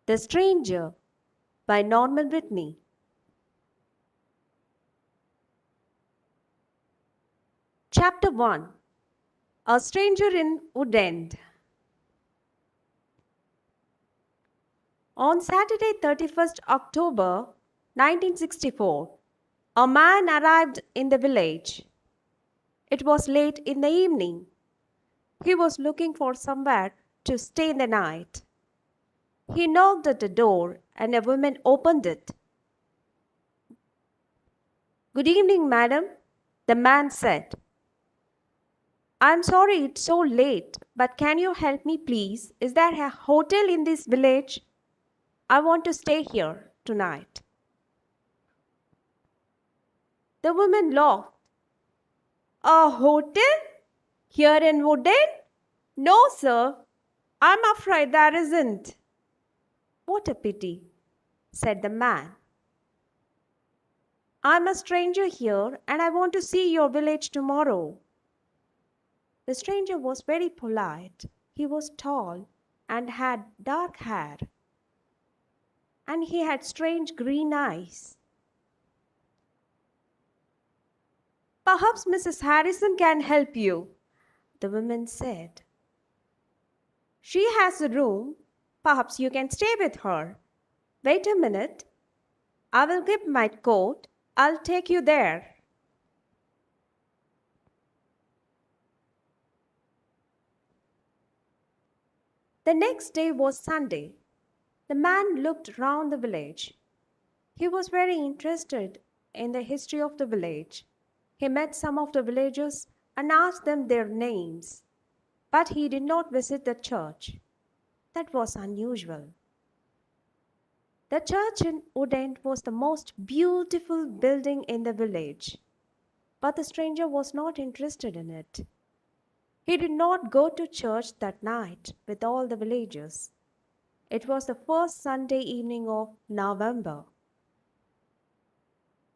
The Stranger by Norman Whitney. Chapter 1. A Stranger in Woodend. On Saturday, 31st October 1964, a man arrived in the village. It was late in the evening. He was looking for somewhere to stay the night. He knocked at the door and a woman opened it. "Good evening, madam," the man said. "I'm sorry it's so late, but can you help me, please? Is there a hotel in this village? I want to stay here tonight." The woman laughed. "A hotel? Here in Woodend? No, sir. I'm afraid there isn't." "What a pity," said the man. "I'm a stranger here and I want to see your village tomorrow." The stranger was very polite. He was tall and had dark hair, and he had strange green eyes. "Perhaps Mrs. Harrison can help you," the woman said. "She has a room. Perhaps you can stay with her. Wait a minute. I will get my coat. I'll take you there." The next day was Sunday. The man looked round the village. He was very interested in the history of the village. He met some of the villagers and asked them their names. But he did not visit the church. That was unusual. The church in Woodend was the most beautiful building in the village, but the stranger was not interested in it. He did not go to church that night with all the villagers. It was the first Sunday evening of November.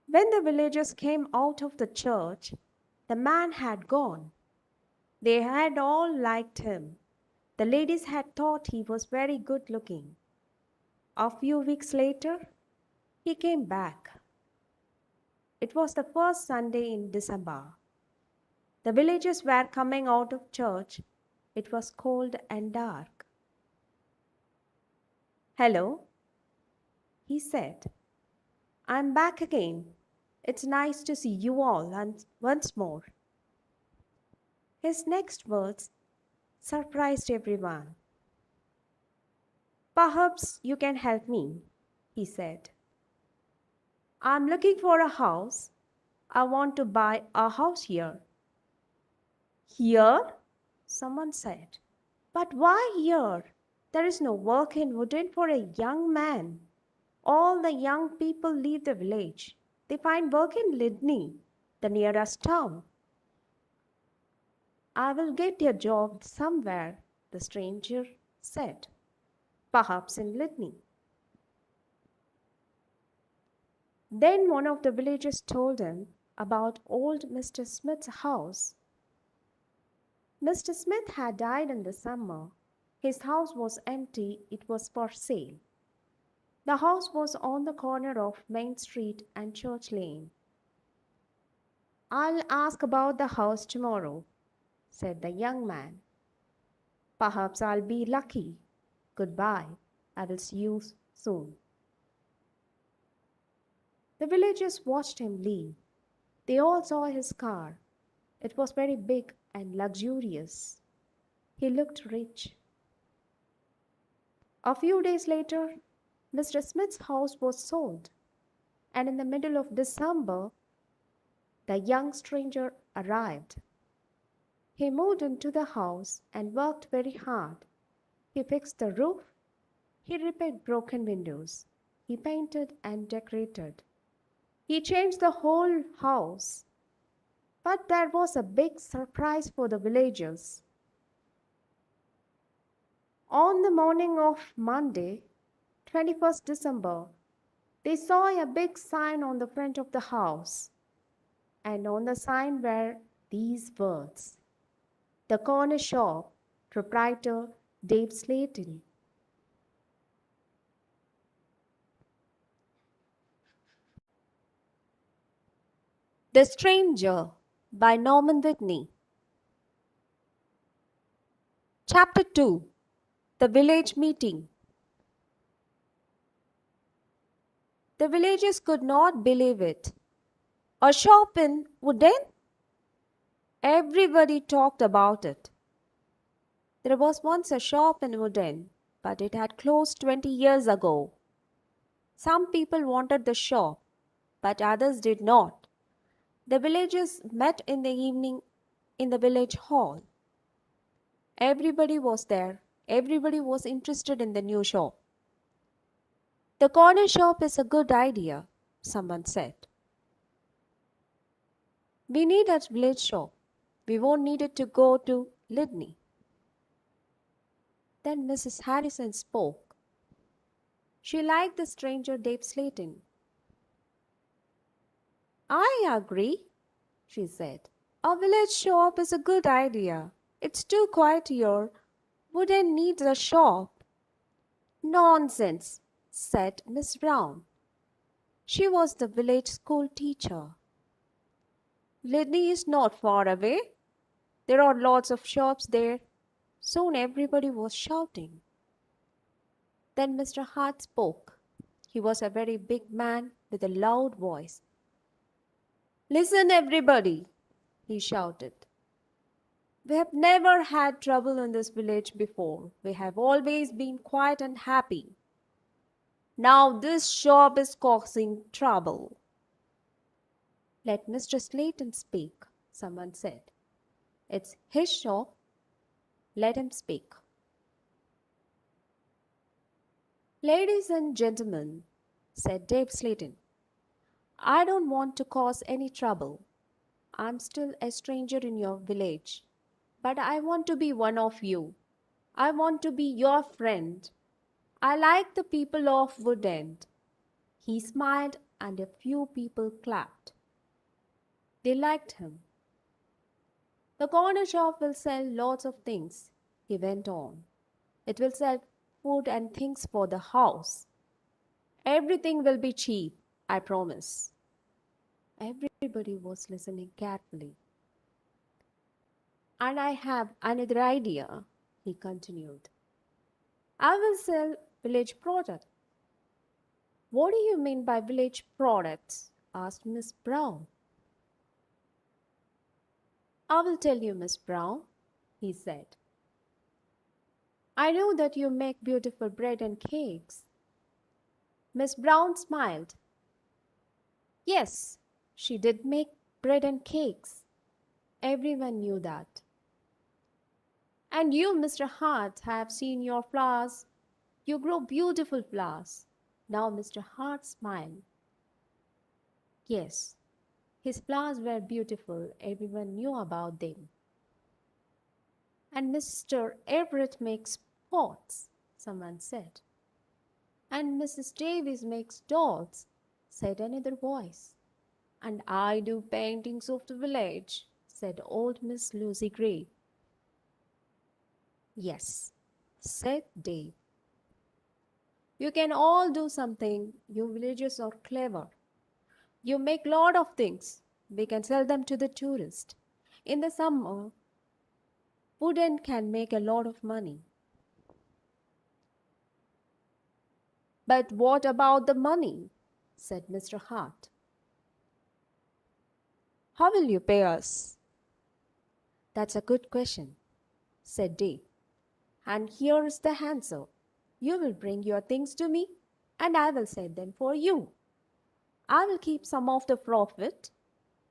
When the villagers came out of the church, the man had gone. They had all liked him. The ladies had thought he was very good looking. A few weeks later, he came back. It was the first Sunday in December. The villagers were coming out of church. It was cold and dark. "Hello," he said. "I'm back again. It's nice to see you all once more." His next words surprised everyone. "Perhaps you can help me," he said. "I'm looking for a house. I want to buy a house here." "Here?" someone said. "But why here? There is no work in Woodend for a young man. All the young people leave the village. They find work in Lydney, the nearest town." "I will get a job somewhere," the stranger said. "Perhaps in Lydney." Then one of the villagers told him about old Mr. Smith's house. Mr. Smith had died in the summer. His house was empty, it was for sale. The house was on the corner of Main Street and Church Lane. "I'll ask about the house tomorrow," said the young man. "Perhaps I'll be lucky. Goodbye. I will see you soon." The villagers watched him leave. They all saw his car. It was very big and luxurious. He looked rich. A few days later, Mr. Smith's house was sold, and in the middle of December, the young stranger arrived. He moved into the house and worked very hard. He fixed the roof, he repaired broken windows, he painted and decorated. He changed the whole house. But there was a big surprise for the villagers. On the morning of Monday, 21st December, they saw a big sign on the front of the house. And on the sign were these words: "The Corner Shop, Proprietor Dave Slayton." The Stranger by Norman Whitney. Chapter 2. The Village Meeting. The villagers could not believe it. A shop in Wooden? Everybody talked about it. There was once a shop in Wooden, but it had closed 20 years ago. Some people wanted the shop, but others did not. The villagers met in the evening in the village hall. Everybody was there. Everybody was interested in the new shop. The corner shop is a good idea, someone said. We need a village shop. We won't need it to go to Lydney. Then Mrs. Harrison spoke. She liked the stranger Dave Slayton. I agree, she said. A village shop is a good idea. It's too quiet here. Wouldn't need a shop. Nonsense, said Miss Brown. She was the village school teacher. Lydney is not far away. There are lots of shops there. Soon everybody was shouting. Then Mr. Hart spoke. He was a very big man with a loud voice. Listen, everybody, he shouted. We have never had trouble in this village before. We have always been quiet and happy. Now this shop is causing trouble. Let Mr. Slayton speak, someone said. It's his shop. Let him speak. Ladies and gentlemen, said Dave Slayton, I don't want to cause any trouble. I'm still a stranger in your village, but I want to be one of you. I want to be your friend. I like the people of Woodend. He smiled and a few people clapped. They liked him. The corner shop will sell lots of things, he went on. It will sell food and things for the house. Everything will be cheap, I promise. Everybody was listening carefully. And I have another idea, he continued. I will sell village products. What do you mean by village products? Asked Miss Brown. I will tell you, Miss Brown, he said. I know that you make beautiful bread and cakes. Miss Brown smiled. Yes, she did make bread and cakes. Everyone knew that. And you, Mr. Hart, have seen your flowers. You grow beautiful flowers. Now Mr. Hart smiled. Yes, his flowers were beautiful. Everyone knew about them. And Mr. Everett makes pots, someone said. And Mrs. Davies makes dolls, said another voice. And I do paintings of the village, said old Miss Lucy Gray. Yes, said Dave. You can all do something. You villagers are clever. You make lot of things. We can sell them to the tourist. In the summer, Wooden can make a lot of money. But what about the money? Said Mr. Hart. How will you pay us? That's a good question, said Dave. And here is the answer. You will bring your things to me, and I will sell them for you. I will keep some of the profit.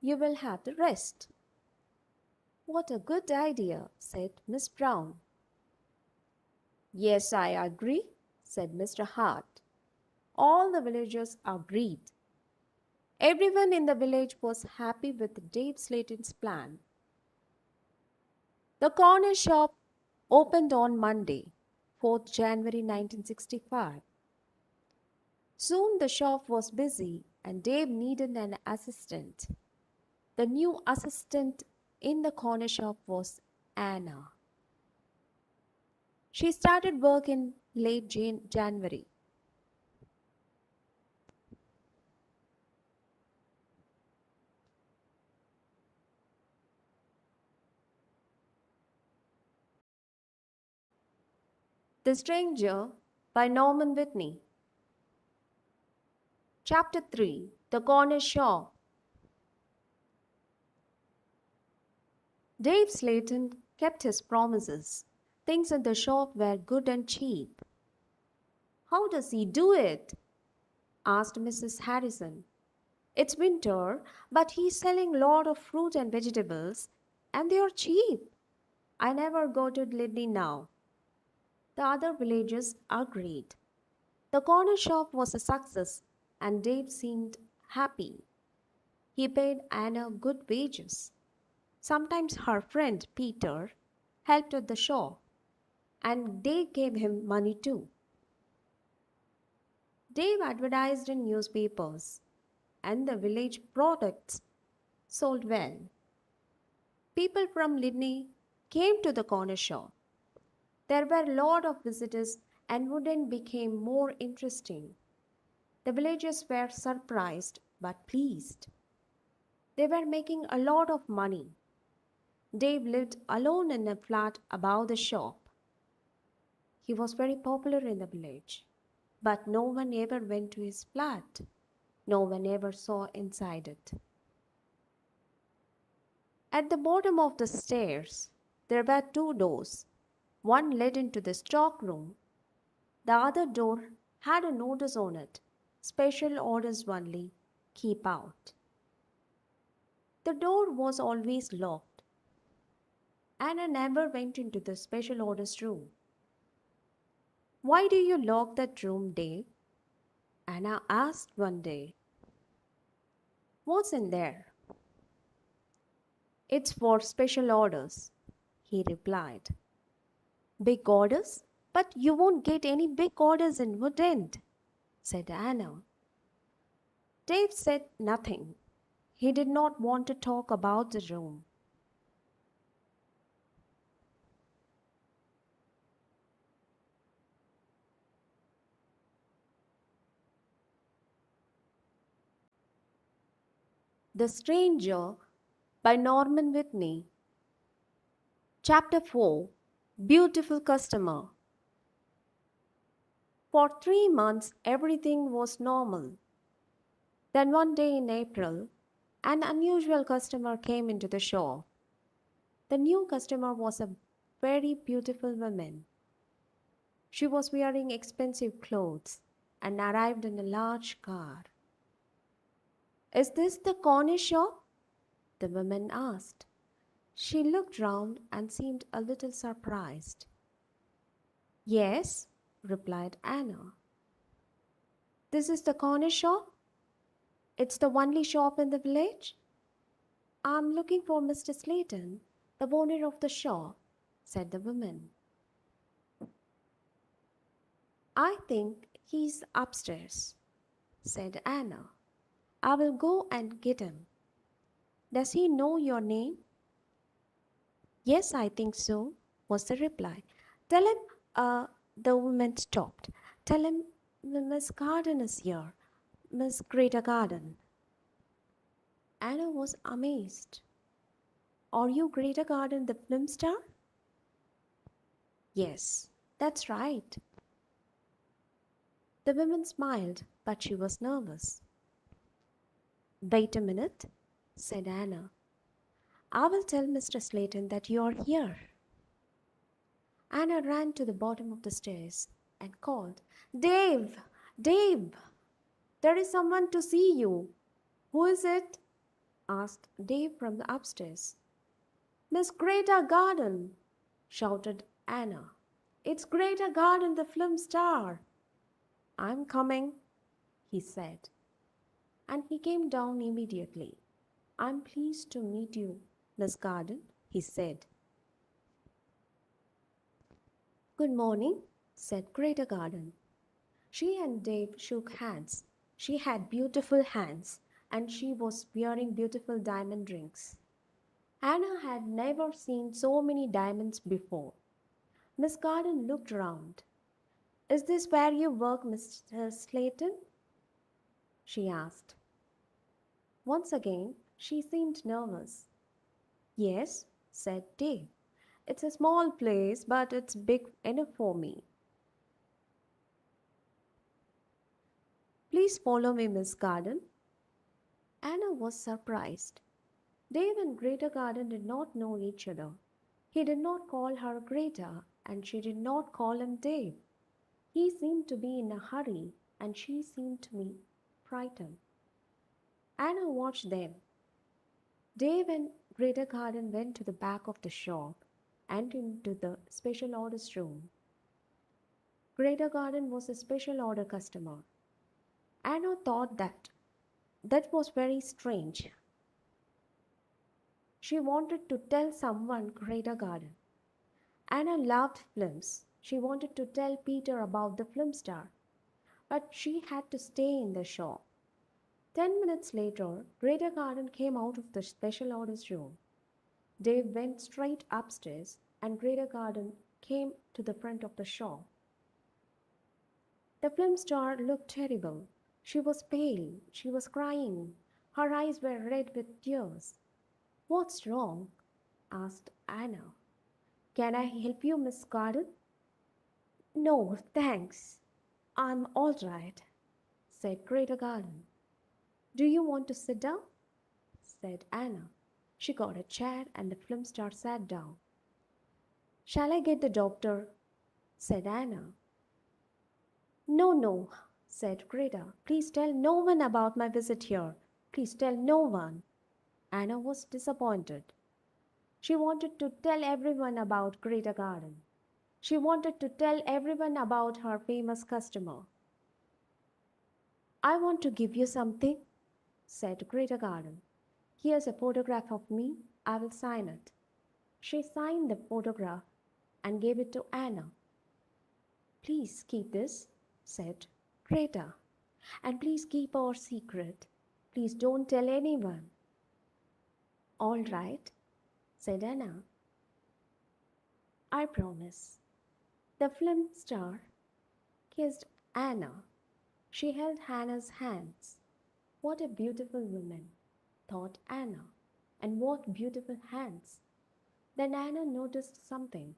You will have the rest. What a good idea, said Miss Brown. Yes, I agree, said Mr. Hart. All the villagers agreed. Everyone in the village was happy with Dave Slayton's plan. The corner shop opened on Monday, 4th January 1965. Soon the shop was busy and Dave needed an assistant. The new assistant in the corner shop was Anna. She started work in late January. The Stranger by Norman Whitney. Chapter 3. The Corner Shop. Dave Slayton kept his promises. Things in the shop were good and cheap. How does he do it? Asked Mrs. Harrison. It's winter, but he's selling a lot of fruit and vegetables, and they are cheap. I never go to Liddy now. The other villagers agreed. The corner shop was a success, and Dave seemed happy. He paid Anna good wages. Sometimes her friend Peter helped at the shop, and they gave him money too. Dave advertised in newspapers, and the village products sold well. People from Lidney came to the corner shop. There were a lot of visitors, and Wooden became more interesting. The villagers were surprised but pleased. They were making a lot of money. Dave lived alone in a flat above the shop. He was very popular in the village, but no one ever went to his flat. No one ever saw inside it. At the bottom of the stairs, there were two doors. One led into the stock room. The other door had a notice on it: special orders only, keep out. The door was always locked. Anna never went into the special orders room. Why do you lock that room, Dave? Anna asked one day. What's in there? It's for special orders, he replied. Big orders? But you won't get any big orders in Woodend, said Anna. Dave said nothing. He did not want to talk about the room. The Stranger by Norman Whitney. Chapter 4. Beautiful Customer. For 3 months everything was normal. Then one day in April, an unusual customer came into the shop. The new customer was a very beautiful woman. She was wearing expensive clothes and arrived in a large car. Is this the corner shop? The woman asked. She looked round and seemed a little surprised. Yes, replied Anna. This is the corner shop? It's the only shop in the village? I'm looking for Mr. Slayton, the owner of the shop, said the woman. I think he's upstairs, said Anna. I will go and get him. Does he know your name? Yes, I think so, was the reply. Tell him, the woman stopped. Tell him Miss Garden is here, Miss Greta Garden. Anna was amazed. Are you Greta Garden, the film star? Yes, that's right. The woman smiled, but she was nervous. Wait a minute, said Anna. I will tell Mr. Slayton that you are here. Anna ran to the bottom of the stairs and called, Dave! Dave! There is someone to see you. Who is it? Asked Dave from the upstairs. Miss Greta Garden, shouted Anna. It's Greta Garden, the film star. I'm coming, he said. And he came down immediately. I'm pleased to meet you, Miss Garden, he said. Good morning, said Greta Garden. She and Dave shook hands. She had beautiful hands, and she was wearing beautiful diamond rings. Anna had never seen so many diamonds before. Miss Garden looked round. Is this where you work, Mr. Slayton? She asked. Once again, she seemed nervous. Yes, said Dave. It's a small place, but it's big enough for me. Please follow me, Miss Garden. Anna was surprised. Dave and Greta Garden did not know each other. He did not call her Greta, and she did not call him Dave. He seemed to be in a hurry, and she seemed to be frightened. Anna watched them. Dave and Greta Garden went to the back of the shop and into the special orders room. Greta Garden was a special order customer. Anna thought that was very strange. She wanted to tell someone Greta Garden. Anna loved films. She wanted to tell Peter about the film star, but she had to stay in the shop. 10 minutes later, Greta Garden came out of the special orders room. Dave went straight upstairs, and Greta Garden came to the front of the shop. The film star looked terrible. She was pale. She was crying. Her eyes were red with tears. What's wrong? Asked Anna. Can I help you, Miss Garden? No, thanks. I'm all right, said Greta Garden. Do you want to sit down? Said Anna. She got a chair and the film star sat down. Shall I get the doctor? Said Anna. No, no, said Greta. Please tell no one about my visit here. Please tell no one. Anna was disappointed. She wanted to tell everyone about Greta Garden. She wanted to tell everyone about her famous customer. I want to give you something, said Greta Garden. Here's a photograph of me. I will sign it. She signed the photograph and gave it to Anna. Please keep this, said Greta, and please keep our secret. Please don't tell anyone. All right, said Anna. I promise. The film star kissed Anna. She held Hannah's hands. What a beautiful woman, thought Anna. And what beautiful hands. Then Anna noticed something.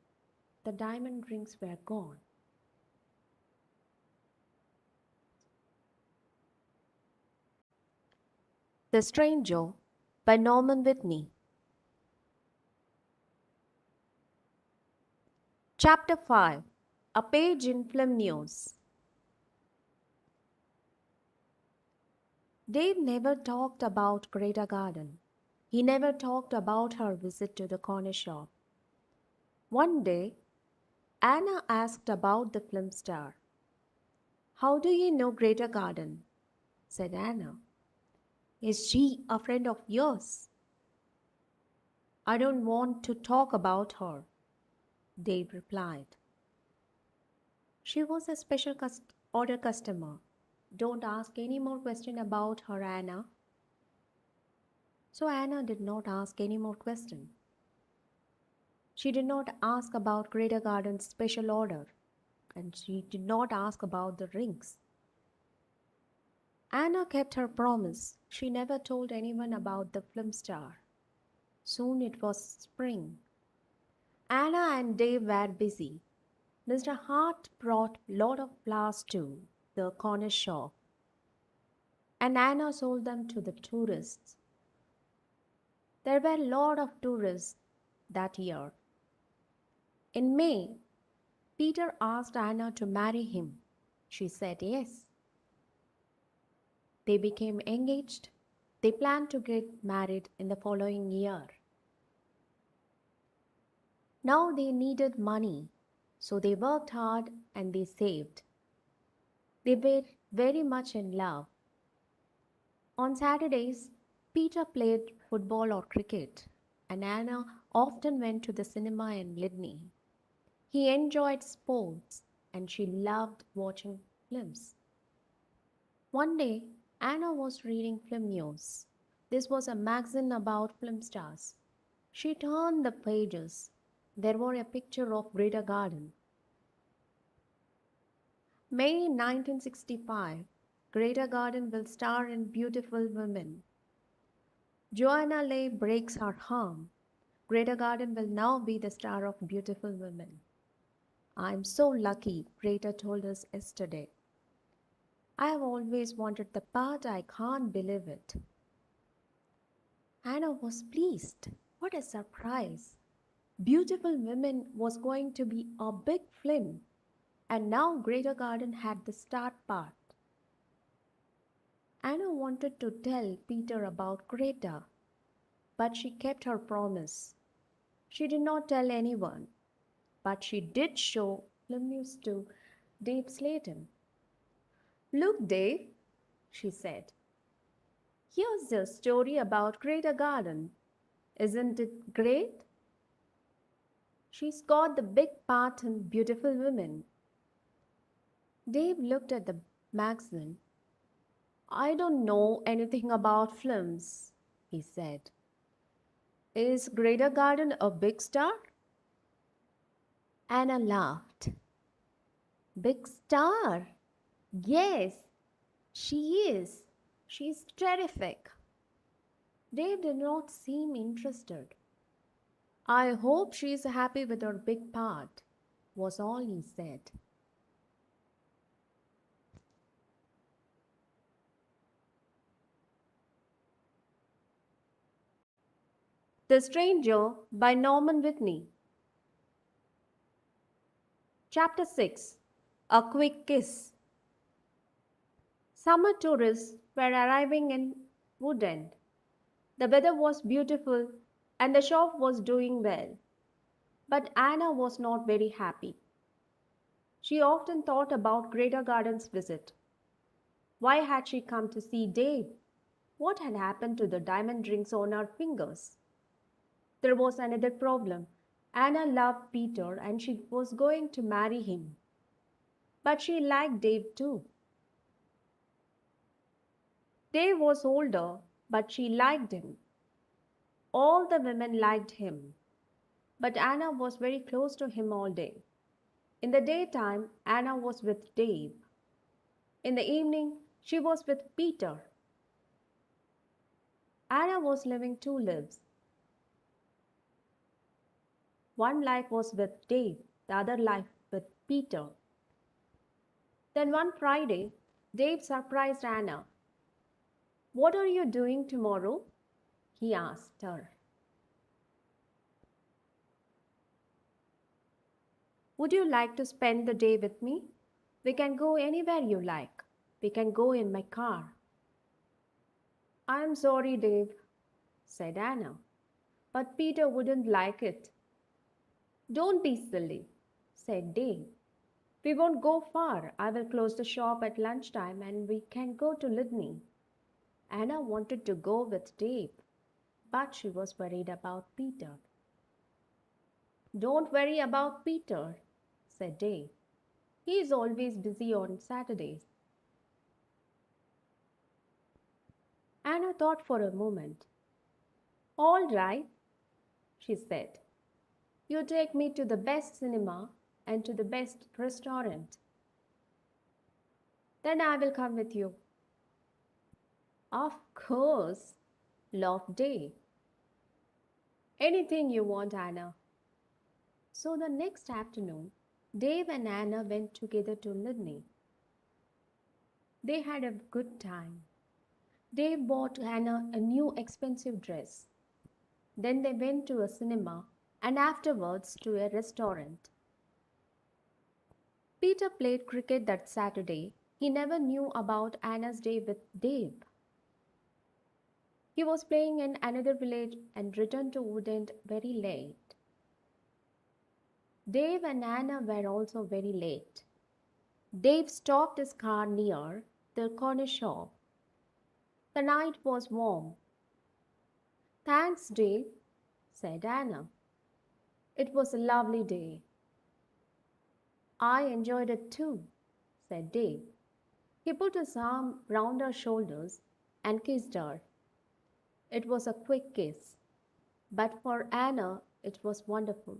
The diamond rings were gone. The Stranger by Norman Whitney. Chapter 5. A page in film news. Dave never talked about Greta Garden. He never talked about her visit to the corner shop. One day, Anna asked about the film star. How do you know Greta Garden? Said Anna. Is she a friend of yours? I don't want to talk about her, Dave replied. She was a special order customer. Don't ask any more questions about her, Anna. So Anna did not ask any more questions. She did not ask about Greta Garden's special order, and she did not ask about the rings. Anna kept her promise. She never told anyone about the film star. Soon it was spring. Anna and Dave were busy. Mr. Hart brought a lot of flowers to the corner shop, and Anna sold them to the tourists. There were a lot of tourists that year. In May, Peter asked Anna to marry him. She said yes. They became engaged. They planned to get married in the following year. Now they needed money, so they worked hard and they saved. They were very much in love. On Saturdays, Peter played football or cricket, and Anna often went to the cinema in Whitney. He enjoyed sports, and she loved watching films. One day, Anna was reading film news. This was a magazine about film stars. She turned the pages. There was a picture of Greta Garden. May 1965. Greta Garden will star in Beautiful Women. Joanna Leigh breaks her arm. Greta Garden will now be the star of Beautiful Women. I'm so lucky, Greta told us yesterday. I have always wanted the part. I can't believe it. Anna was pleased. What a surprise! Beautiful Women was going to be a big film, and now Greater Garden had the start part. Anna wanted to tell Peter about Greta, but she kept her promise. She did not tell anyone, but she did show films to Dave Slayton. Look, Dave, she said, here's a story about Greater Garden. Isn't it great? She's got the big part in Beautiful Women. Dave looked at the magazine. I don't know anything about films, he said. Is Greater Garden a big star? Anna laughed. Big star? Yes, she is. She's terrific. Dave did not seem interested. I hope she's happy with her big part, was all he said. The Stranger by Norman Whitney. Chapter 6. A Quick Kiss. Summer tourists were arriving in Woodend. The weather was beautiful and the shop was doing well. But Anna was not very happy. She often thought about Greater Garden's visit. Why had she come to see Dave? What had happened to the diamond rings on her fingers? There was another problem. Anna loved Peter and she was going to marry him. But she liked Dave too. Dave was older, but she liked him. All the women liked him. But Anna was very close to him all day. In the daytime, Anna was with Dave. In the evening, she was with Peter. Anna was living two lives. One life was with Dave, the other life with Peter. Then one Friday, Dave surprised Anna. What are you doing tomorrow? He asked her. Would you like to spend the day with me? We can go anywhere you like. We can go in my car. I am sorry, Dave, said Anna, but Peter wouldn't like it. Don't be silly, said Dave. We won't go far. I will close the shop at lunchtime and we can go to Lydney. Anna wanted to go with Dave, but she was worried about Peter. Don't worry about Peter, said Dave. He is always busy on Saturdays. Anna thought for a moment. All right, she said. You take me to the best cinema and to the best restaurant. Then I will come with you. Of course, laughed Dave. Anything you want, Anna. So the next afternoon, Dave and Anna went together to Lydney. They had a good time. Dave bought Anna a new expensive dress. Then they went to a cinema and afterwards to a restaurant. Peter played cricket that Saturday. He never knew about Anna's day with Dave. He was playing in another village and returned to Woodend very late. Dave and Anna were also very late. Dave stopped his car near the corner shop. The night was warm. Thanks, Dave, said Anna. It was a lovely day. I enjoyed it too, said Dave. He put his arm round her shoulders and kissed her. It was a quick kiss, but for Anna it was wonderful.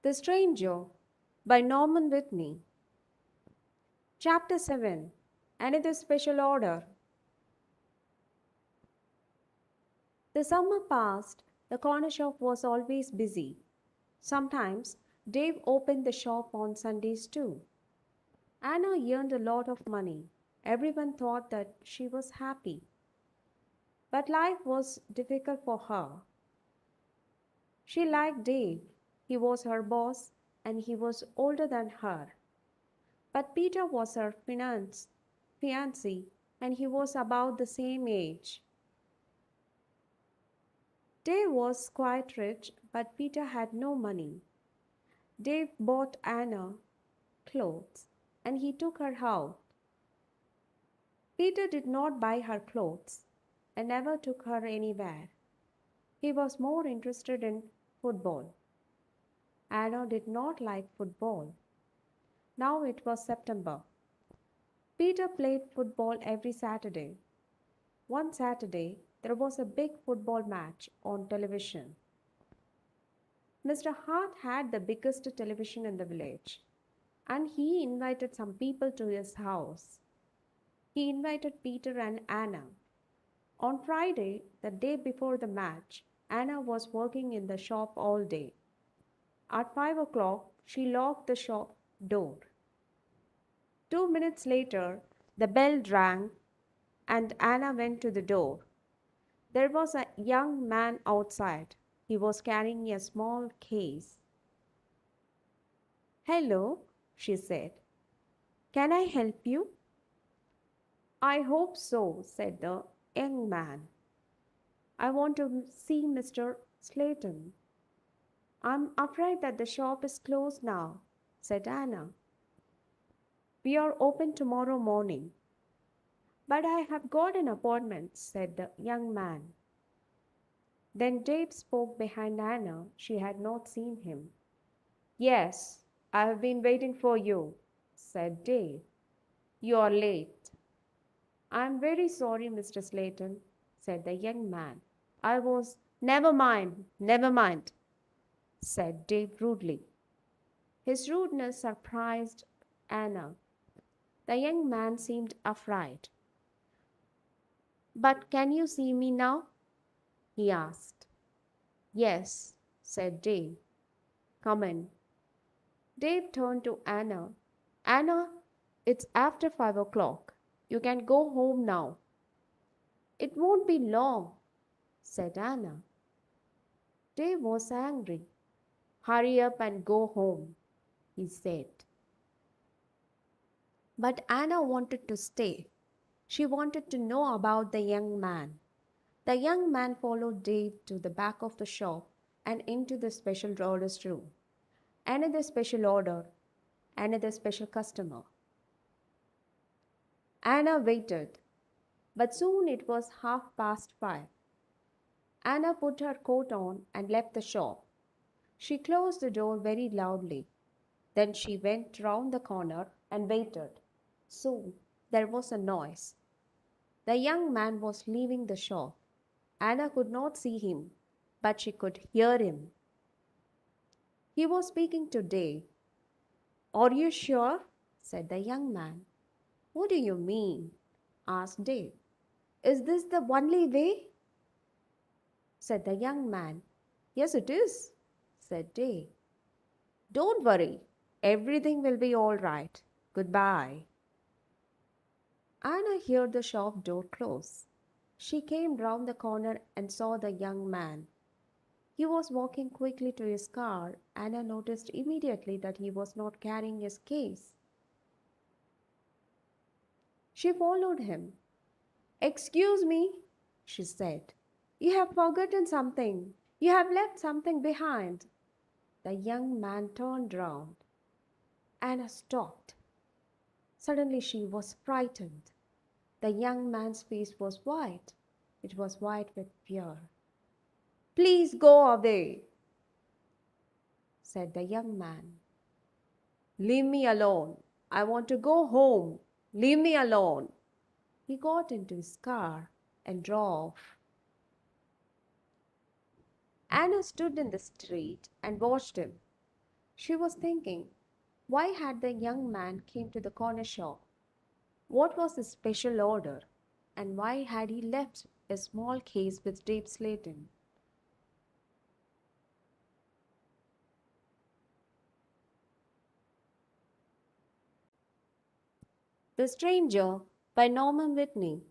The Stranger by Norman Whitney. Chapter 7. Another Special Order. The summer passed. The corner shop was always busy. Sometimes Dave opened the shop on Sundays too. Anna earned a lot of money. Everyone thought that she was happy. But life was difficult for her. She liked Dave. He was her boss and he was older than her. But Peter was her fiancé and he was about the same age. Dave was quite rich, but Peter had no money. Dave bought Anna clothes and he took her out. Peter did not buy her clothes and never took her anywhere. He was more interested in football. Anna did not like football. Now it was September. Peter played football every Saturday. One Saturday, there was a big football match on television. Mr. Hart had the biggest television in the village, and he invited some people to his house. He invited Peter and Anna. On Friday, the day before the match, Anna was working in the shop all day. At 5 o'clock, she locked the shop door. 2 minutes later, the bell rang and Anna went to the door. There was a young man outside. He was carrying a small case. "Hello," she said. "Can I help you?" "I hope so," said the young man. "I want to see Mr. Slayton." "I'm afraid that the shop is closed now," said Anna. "We are open tomorrow morning." "But I have got an appointment," said the young man. Then Dave spoke behind Anna. She had not seen him. "Yes, I have been waiting for you," said Dave. "You are late." "I'm very sorry, Mr. Slayton," said the young man. "I was—" never mind," said Dave rudely. His rudeness surprised Anna. The young man seemed afraid. "But can you see me now?" he asked. "Yes," said Dave. "Come in." Dave turned to Anna. "Anna, it's after 5 o'clock. You can go home now." "It won't be long," said Anna. Dave was angry. "Hurry up and go home," he said. But Anna wanted to stay. She wanted to know about the young man. The young man followed Dave to the back of the shop and into the special orders room. Another special order, another special customer. Anna waited, but soon it was 5:30. Anna put her coat on and left the shop. She closed the door very loudly. Then she went round the corner and waited. Soon there was a noise. The young man was leaving the shop. Anna could not see him, but she could hear him. He was speaking to Dave. "Are you sure?" said the young man. "What do you mean?" asked Dave. "Is this the only way?" said the young man. "Yes, it is," said Dave. "Don't worry. Everything will be all right. Goodbye." Anna heard the shop door close. She came round the corner and saw the young man. He was walking quickly to his car. Anna noticed immediately that he was not carrying his case. She followed him. "Excuse me," she said. "You have forgotten something. You have left something behind." The young man turned round. Anna stopped. Suddenly she was frightened. The young man's face was white. It was white with fear. "Please go away," said the young man. "Leave me alone. I want to go home. Leave me alone." He got into his car and drove. Anna stood in the street and watched him. She was thinking, why had the young man came to the corner shop? What was his special order? And why had he left a small case with Dave Slayton? The Stranger by Norman Whitney.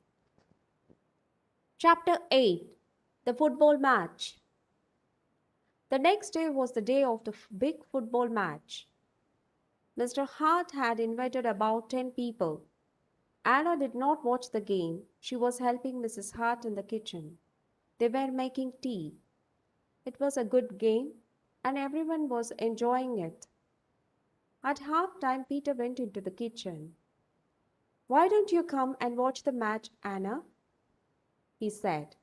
Chapter 8. The Football Match. The next day was the day of the big football match. Mr. Hart had invited about 10 people. Anna did not watch the game. She was helping Mrs. Hart in the kitchen. They were making tea. It was a good game, and everyone was enjoying it. At half time, Peter went into the kitchen. "Why don't you come and watch the match, Anna?" he said.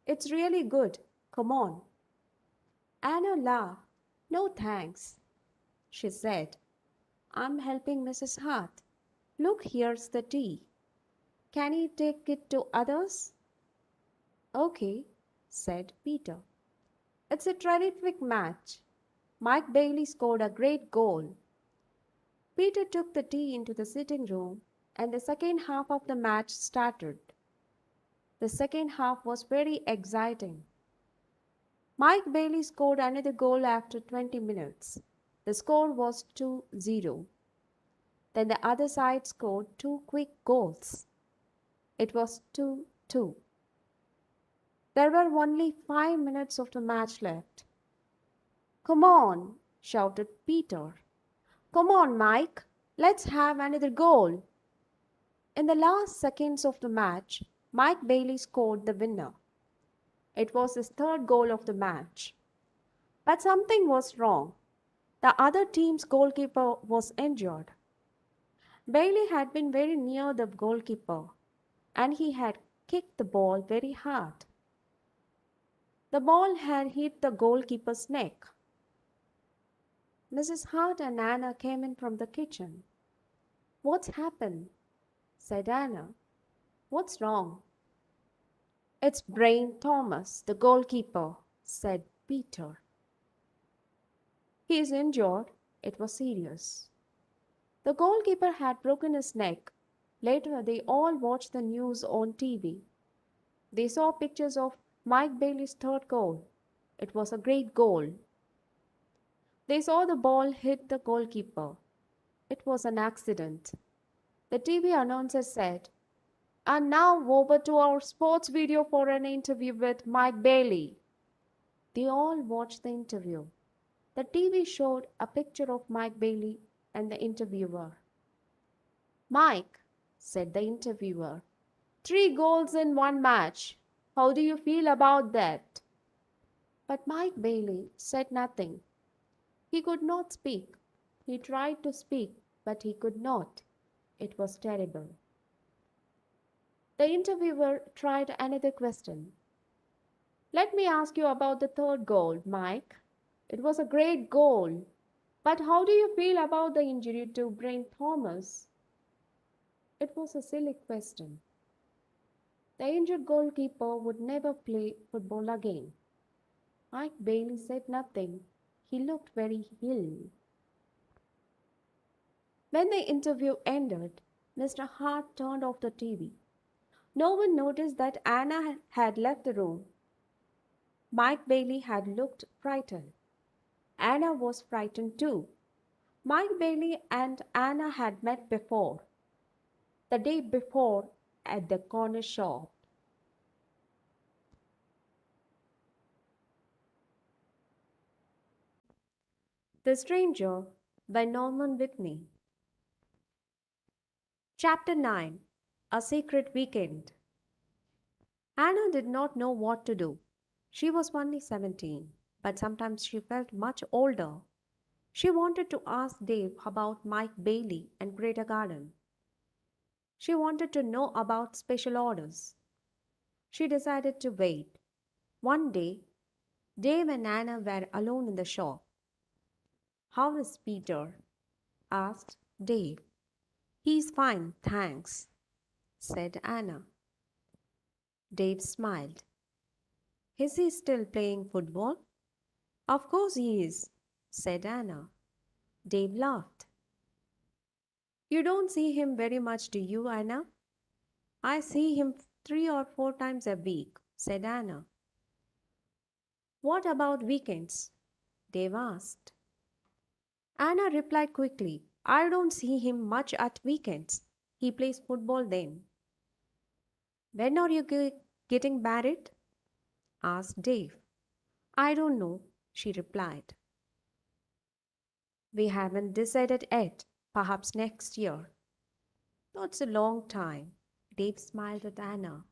"It's really good. Come on." Anna laughed. "No, thanks," she said. "I'm helping Mrs. Hart. Look, here's the tea. Can you take it to others?" "Okay," said Peter. "It's a terrific match. Mike Bailey scored a great goal." Peter took the tea into the sitting room, and the second half of the match started. The second half was very exciting. Mike Bailey scored another goal after 20 minutes. The score was 2-0. Then the other side scored two quick goals. It was 2-2. There were only 5 minutes of the match left. "Come on," shouted Peter. "Come on, Mike. Let's have another goal." In the last seconds of the match, Mike Bailey scored the winner. It was his third goal of the match. But something was wrong. The other team's goalkeeper was injured. Bailey had been very near the goalkeeper, and he had kicked the ball very hard. The ball had hit the goalkeeper's neck. Mrs. Hart and Anna came in from the kitchen. "What's happened?" said Anna. "What's wrong?" "It's Brain Thomas, the goalkeeper," said Peter. "He is injured." It was serious. The goalkeeper had broken his neck. Later, they all watched the news on TV. They saw pictures of Mike Bailey's third goal. It was a great goal. They saw the ball hit the goalkeeper. It was an accident. The TV announcer said, "And now over to our sports video for an interview with Mike Bailey." They all watched the interview. The TV showed a picture of Mike Bailey and the interviewer. "Mike," said the interviewer, "3 goals in one match. How do you feel about that?" But Mike Bailey said nothing. He could not speak. He tried to speak, but he could not. It was terrible. The interviewer tried another question. "Let me ask you about the third goal, Mike. It was a great goal. But how do you feel about the injury to Brain Thomas?" It was a silly question. The injured goalkeeper would never play football again. Mike Bailey said nothing. He looked very ill. When the interview ended, Mr. Hart turned off the TV. No one noticed that Anna had left the room. Mike Bailey had looked frightened. Anna was frightened too. Mike Bailey and Anna had met before, the day before at the corner shop. The Stranger by Norman Whitney. Chapter 9. A Secret Weekend. Anna did not know what to do. She was only 17, but sometimes she felt much older. She wanted to ask Dave about Mike Bailey and Greta Garden. She wanted to know about special orders. She decided to wait. One day, Dave and Anna were alone in the shop. "How is Peter?" asked Dave. "He's fine, thanks," said Anna. Dave smiled. "Is he still playing football?" "Of course he is," said Anna. Dave laughed. "You don't see him very much, do you, Anna?" "I see him 3 or 4 times a week," said Anna. "What about weekends?" Dave asked. Anna replied quickly, "I don't see him much at weekends. He plays football then. When are you getting married? Asked Dave. I don't know, she replied. We haven't decided yet. Perhaps next year. That's a long time. Dave smiled at Anna.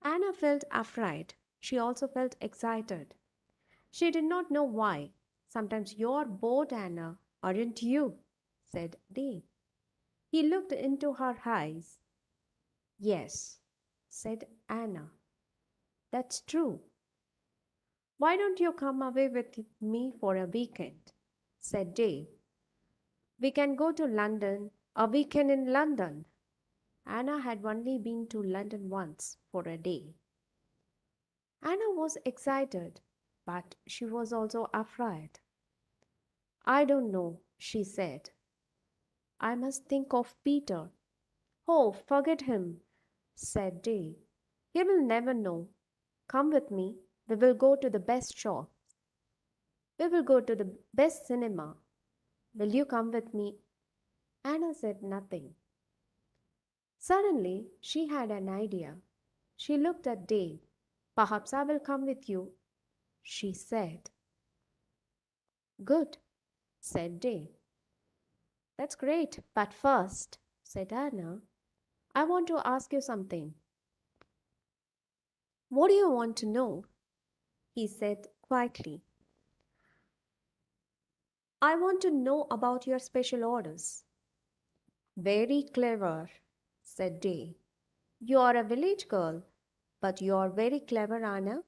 Anna felt afraid. She also felt excited. She did not know why. Sometimes you're bored, Anna, aren't you? Said Dave. He looked into her eyes. Yes, said Anna. That's true. Why don't you come away with me for a weekend? Said Dave. We can go to London, a weekend in London. Anna had only been to London once for a day. Anna was excited, but she was also afraid. I don't know, she said. I must think of Peter. Oh, forget him, said Dave. He will never know. Come with me. We will go to the best shop. We will go to the best cinema. Will you come with me? Anna said nothing. Suddenly, she had an idea. She looked at Dave. Perhaps I will come with you, she said. Good, said Dave. That's great, but first, said Anna, I want to ask you something. What do you want to know? He said quietly. I want to know about your special orders. Very clever, said Day. You are a village girl, but you are very clever, Anna.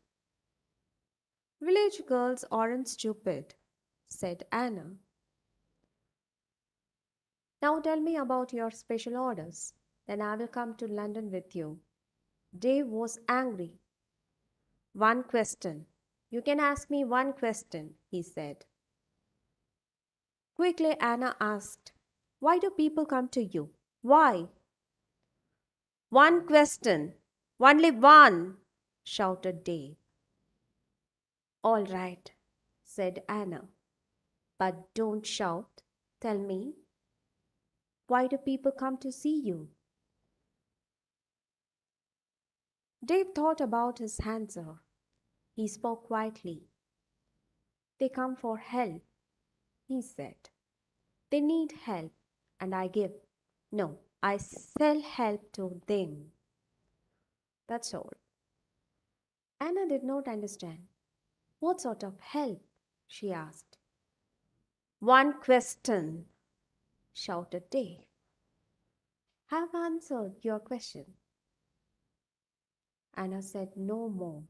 Village girls aren't stupid, said Anna. Now tell me about your special orders. Then I will come to London with you. Dave was angry. One question. You can ask me one question, he said. Quickly, Anna asked, why do people come to you? Why? One question. Only one, shouted Dave. All right, said Anna. But don't shout. Tell me, why do people come to see you? Dave thought about his answer. He spoke quietly. They come for help, he said. They need help, and I give. No, I sell help to them. That's all. Anna did not understand. What sort of help? She asked. One question, shouted Dave. Have answered your question. Anna said no more.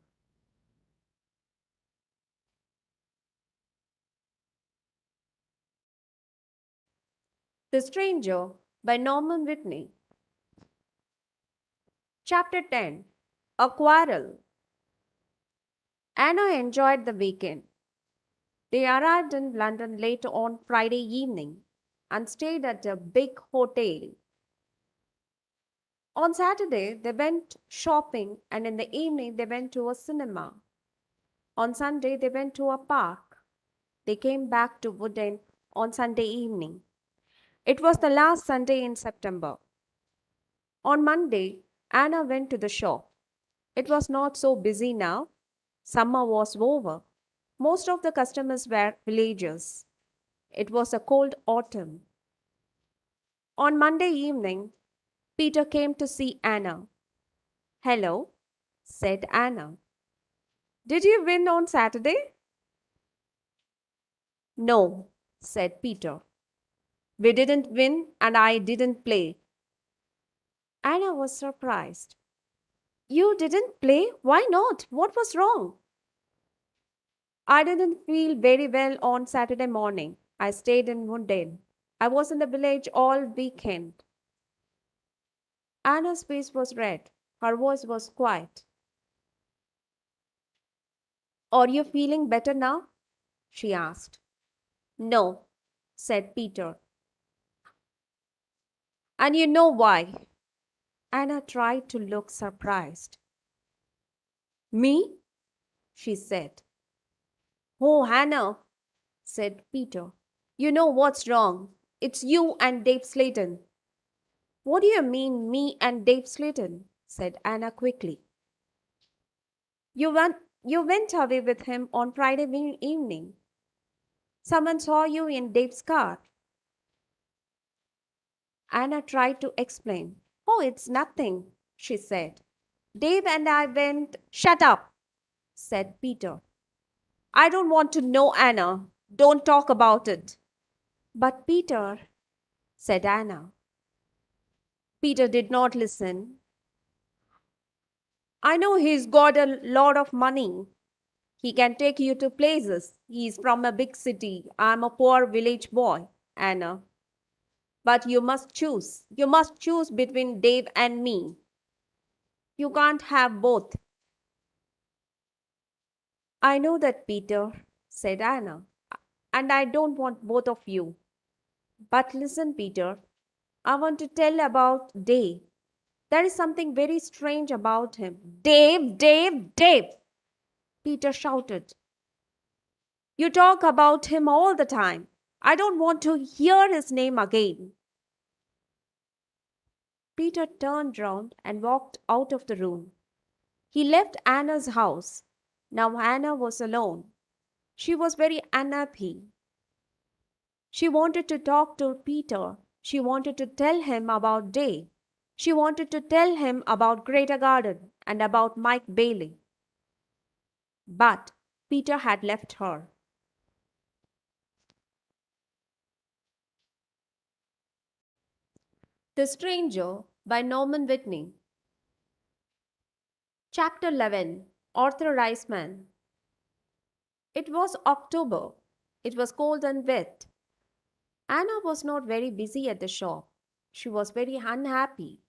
The Stranger by Norman Whitney. Chapter 10. A Quarrel. Anna enjoyed the weekend. They arrived in London late on Friday evening and stayed at a big hotel. On Saturday, they went shopping and in the evening, they went to a cinema. On Sunday, they went to a park. They came back to Wood End on Sunday evening. It was the last Sunday in September. On Monday, Anna went to the shop. It was not so busy now. Summer was over. Most of the customers were villagers. It was a cold autumn. On Monday evening, Peter came to see Anna. Hello, said Anna. Did you win on Saturday? No, said Peter. We didn't win and I didn't play. Anna was surprised. You didn't play? Why not? What was wrong? I didn't feel very well on Saturday morning. I stayed in Woodend. I was in the village all weekend. Anna's face was red. Her voice was quiet. Are you feeling better now? She asked. No, said Peter. And you know why? Anna tried to look surprised. Me? She said. Oh, Hannah, said Peter. You know what's wrong. It's you and Dave Slayton. What do you mean, me and Dave Slayton? Said Anna quickly. You went away with him on Friday evening. Someone saw you in Dave's car. Anna tried to explain. Oh, it's nothing, she said. Dave and I went. Shut up, said Peter. I don't want to know, Anna. Don't talk about it. But Peter, said Anna. Peter did not listen. I know he's got a lot of money. He can take you to places. He's from a big city. I'm a poor village boy, Anna. But you must choose. You must choose between Dave and me. You can't have both. I know that, Peter, said Anna. And I don't want both of you. But listen, Peter, I want to tell about Dave. There is something very strange about him. Dave, Dave, Dave, Peter shouted. You talk about him all the time. I don't want to hear his name again. Peter turned round and walked out of the room. He left Anna's house. Now Anna was alone. She was very unhappy. She wanted to talk to Peter. She wanted to tell him about Dave. She wanted to tell him about Greater Garden and about Mike Bailey. But Peter had left her. The Stranger by Norman Whitney. Chapter 11. Arthur Riceman. It was October. It was cold and wet. Anna was not very busy at the shop. She was very unhappy.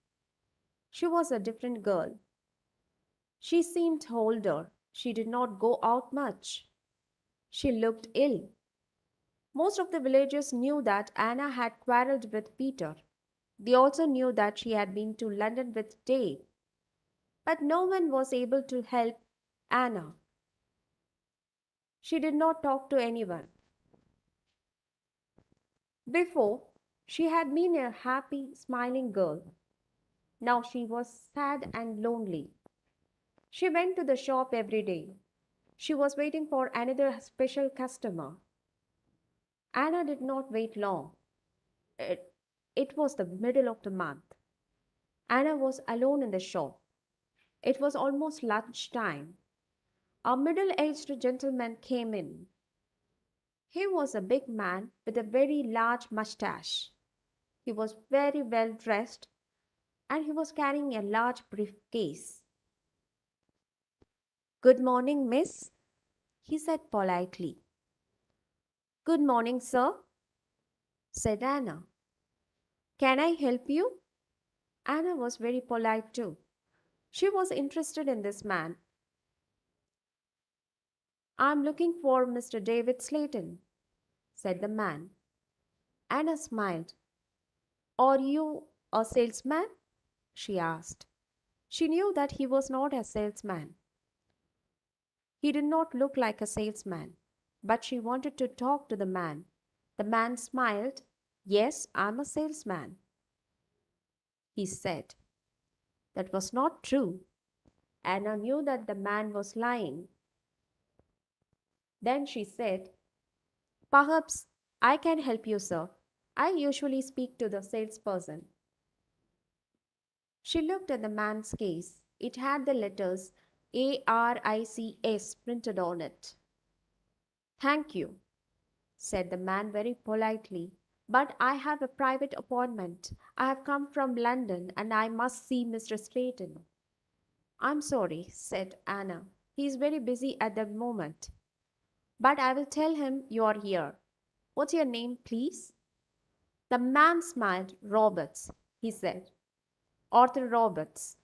She was a different girl. She seemed older. She did not go out much. She looked ill. Most of the villagers knew that Anna had quarreled with Peter. They also knew that she had been to London with Dave. But no one was able to help Anna. She did not talk to anyone. Before, she had been a happy, smiling girl. Now she was sad and lonely. She went to the shop every day. She was waiting for another special customer. Anna did not wait long. It, it was the middle of the month. Anna was alone in the shop. It was almost lunch time. A middle aged gentleman came in. He was a big man with a very large mustache. He was very well dressed and he was carrying a large briefcase. Good morning, miss, he said politely. Good morning, sir, said Anna. Can I help you? Anna was very polite too. She was interested in this man. I'm looking for Mr. David Slayton, said the man. Anna smiled. Are you a salesman? She asked. She knew that he was not a salesman. He did not look like a salesman, but she wanted to talk to the man. The man smiled. Yes, I'm a salesman, he said. That was not true. Anna knew that the man was lying. Then she said, perhaps I can help you, sir. I usually speak to the salesperson. She looked at the man's case. It had the letters ARICS printed on it. Thank you, said the man very politely, but I have a private appointment. I have come from London and I must see Mr. Slayton. I'm sorry, said Anna. He is very busy at the moment. But I will tell him you are here. What's your name, please? The man smiled. Roberts, he said. Arthur Roberts.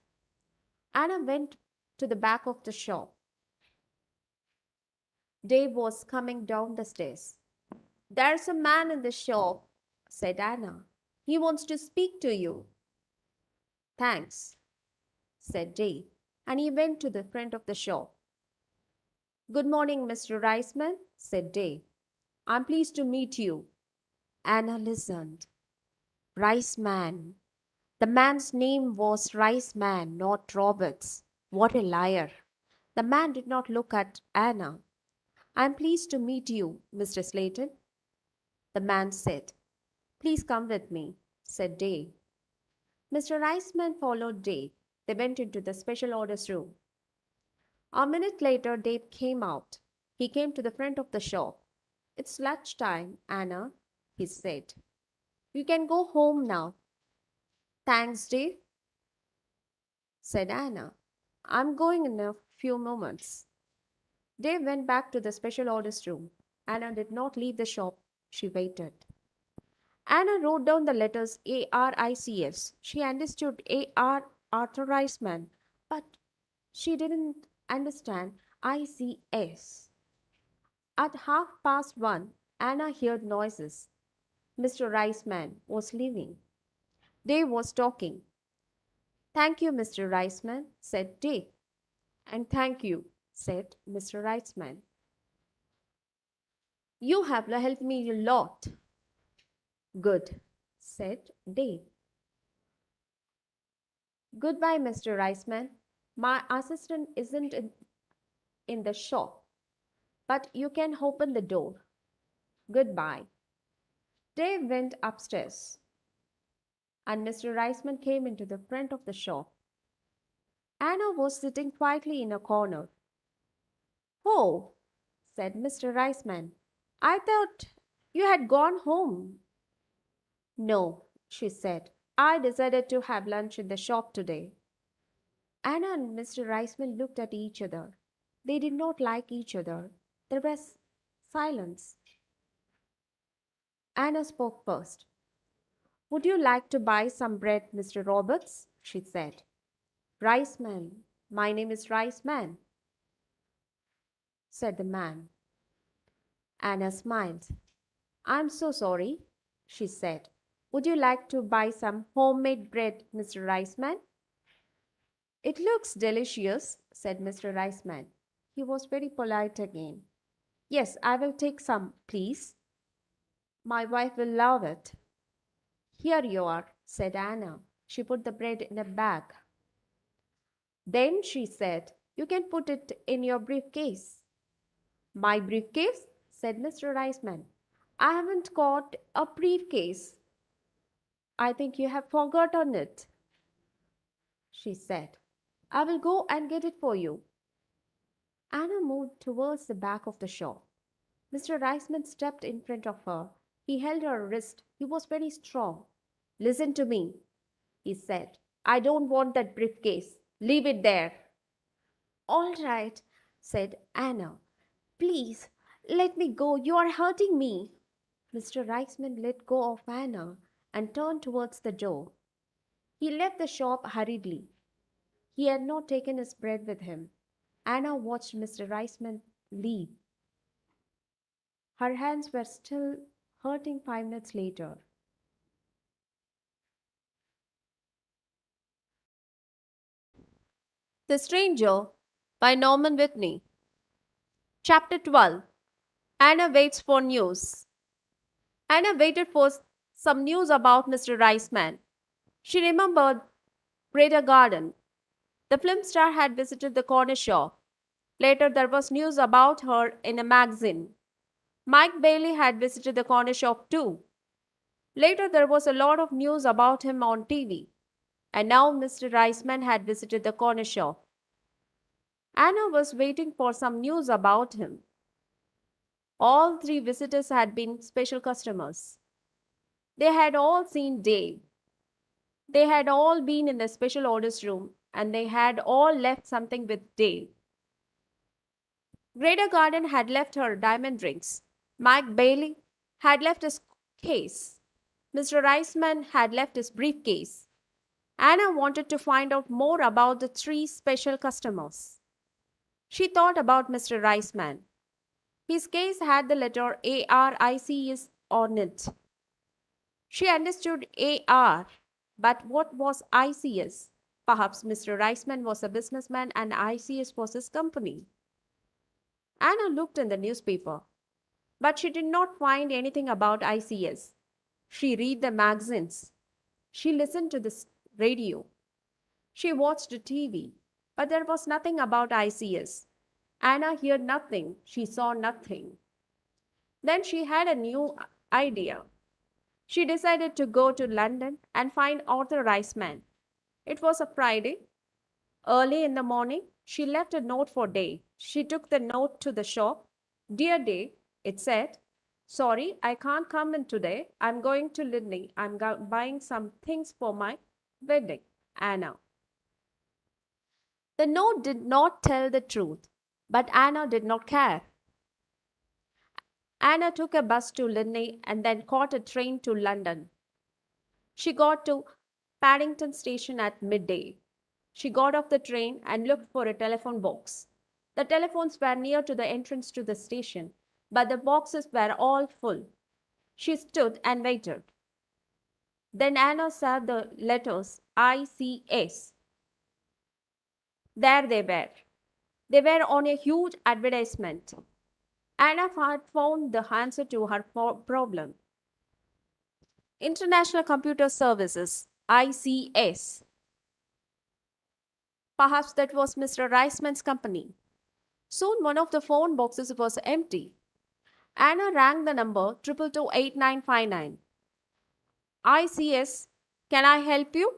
Anna went to the back of the shop. Dave was coming down the stairs. There's a man in the shop, said Anna. He wants to speak to you. Thanks, said Dave, and he went to the front of the shop. Good morning, Mr. Riceman, said Dave. I'm pleased to meet you. Anna listened. Riceman. The man's name was Rice Man, not Roberts. What a liar. The man did not look at Anna. I'm pleased to meet you, Mr. Slayton, the man said. Please come with me, said Dave. Mr. Riceman followed Dave. They went into the special orders room. A minute later, Dave came out. He came to the front of the shop. It's lunchtime, Anna, he said. You can go home now. Thanks, Dave, said Anna. I'm going in a few moments. Dave went back to the special orders room. Anna did not leave the shop. She waited. Anna wrote down the letters ARICS. She understood AR authorized man, but she didn't understand ICS. At 1:30, Anna heard noises. Mr. Riceman was leaving. Dave was talking. Thank you, Mr. Riceman, said Dave. And thank you, said Mr. Riceman. You have helped me a lot. Good, said Dave. Goodbye, Mr. Riceman. My assistant isn't in the shop, but you can open the door. Goodbye. Dave went upstairs, and Mr. Riceman came into the front of the shop. Anna was sitting quietly in a corner. Oh, said Mr. Riceman, I thought you had gone home. No, she said. I decided to have lunch in the shop today. Anna and Mr. Riceman looked at each other. They did not like each other. There was silence. Anna spoke first. Would you like to buy some bread, Mr. Roberts? She said. Riceman. My name is Riceman, said the man. Anna smiled. I'm so sorry, she said. Would you like to buy some homemade bread, Mr. Riceman? It looks delicious, said Mr. Riceman. He was very polite again. Yes, I will take some, please. My wife will love it. Here you are, said Anna. She put the bread in a bag. Then she said, you can put it in your briefcase. My briefcase? Said Mr. Riceman. I haven't got a briefcase. I think you have forgotten it, she said. I will go and get it for you. Anna moved towards the back of the shop. Mr. Riceman stepped in front of her. He held her wrist. He was very strong. Listen to me, he said. I don't want that briefcase. Leave it there. All right, said Anna. Please, let me go. You are hurting me. Mr. Riceman let go of Anna and turned towards the door. He left the shop hurriedly. He had not taken his bread with him. Anna watched Mr. Riceman leave. Her hands were still hurting 5 minutes later. The Stranger by Norman Whitney. Chapter 12. Anna waits for news. Anna waited for some news about Mr. Riceman. She remembered Greta Garden. The film star had visited the corner shop. Later, there was news about her in a magazine. Mike Bailey had visited the corner shop too. Later, there was a lot of news about him on TV. And now Mr. Riceman had visited the corner shop. Anna was waiting for some news about him. All three visitors had been special customers. They had all seen Dave. They had all been in the special orders room and they had all left something with Dave. Greta Garden had left her diamond rings. Mike Bailey had left his case. Mr. Riceman had left his briefcase. Anna wanted to find out more about the three special customers. She thought about Mr. Riceman. His case had the letter ARICS on it. She understood AR, but what was ICS? Perhaps Mr. Riceman was a businessman and ICS was his company. Anna looked in the newspaper, but she did not find anything about ICS. She read the magazines. She listened to the radio. She watched TV, but there was nothing about ICS. Anna heard nothing, she saw nothing. Then she had a new idea. She decided to go to London and find Arthur Riceman. It was a Friday. Early in the morning, she left a note for Dave. She took the note to the shop. Dear Dave, it said, sorry, I can't come in today. I'm going to Whitney. I'm buying some things for my wedding. Anna. The note did not tell the truth, but Anna did not care. Anna took a bus to Whitney and then caught a train to London. She got to Paddington Station at midday. She got off the train and looked for a telephone box. The telephones were near to the entrance to the station, but the boxes were all full. She stood and waited. Then Anna saw the letters ICS. There they were. They were on a huge advertisement. Anna had found the answer to her problem. International Computer Services, ICS. Perhaps that was Mr. Riceman's company. Soon one of the phone boxes was empty. Anna rang the number 2228959. ICS, can I help you?